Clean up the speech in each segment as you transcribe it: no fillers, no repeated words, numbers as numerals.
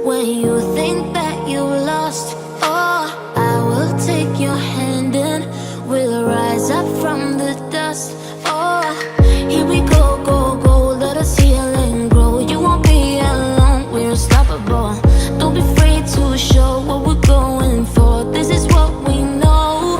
When you think that you lost, oh, I will take your hand and we'll rise up from the dust. Oh, here we go, go, go, let us heal and grow. You won't be alone, we're unstoppable. Don't be afraid to show what we're going for. This is what we know.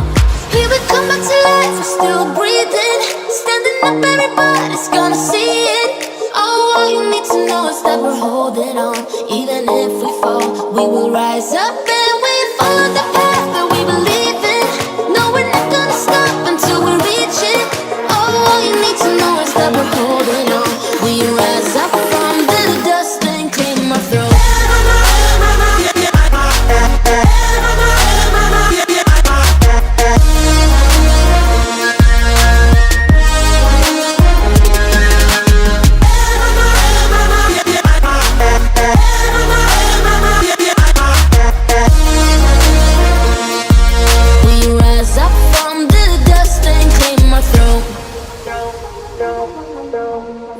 Here we come back to life, we're still breathing. Standing up, everybody's gonna see it. Oh, all you need to know is that we're holding on. Even if we fall, we will rise up and we follow the path that we believe in. No, we're not gonna stop until we reach it. Oh, all you need to know is that we're holding on. We rise up from the dust and claim our throne.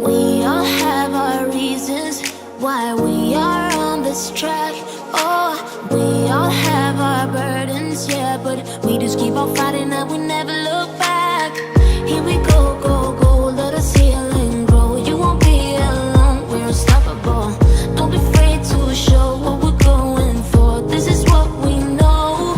We all have our reasons why we are on this track. Oh, we all have our burdens, yeah, but we just keep on fighting and we never look back. Here we go, go, go, let us heal and grow. You won't be alone, we're unstoppable. Don't be afraid to show what we're going for. This is what we know.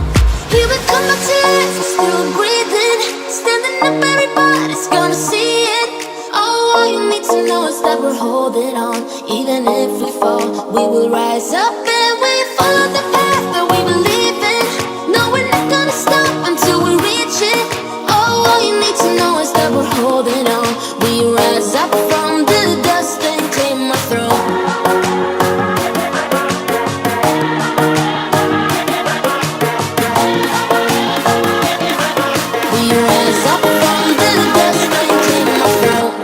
Here we come back to life, we're still breathing. Standing up, everybody's gonna see it. Oh, all you need to know is that we're holding on. Even if we fall, we will rise up and we follow the path that we believe in. No, we're not gonna stop until we reach it. Oh, all you need to know is that we're holding on. We rise up from the dust and claim our throne. We rise up from the dust and claim our throne.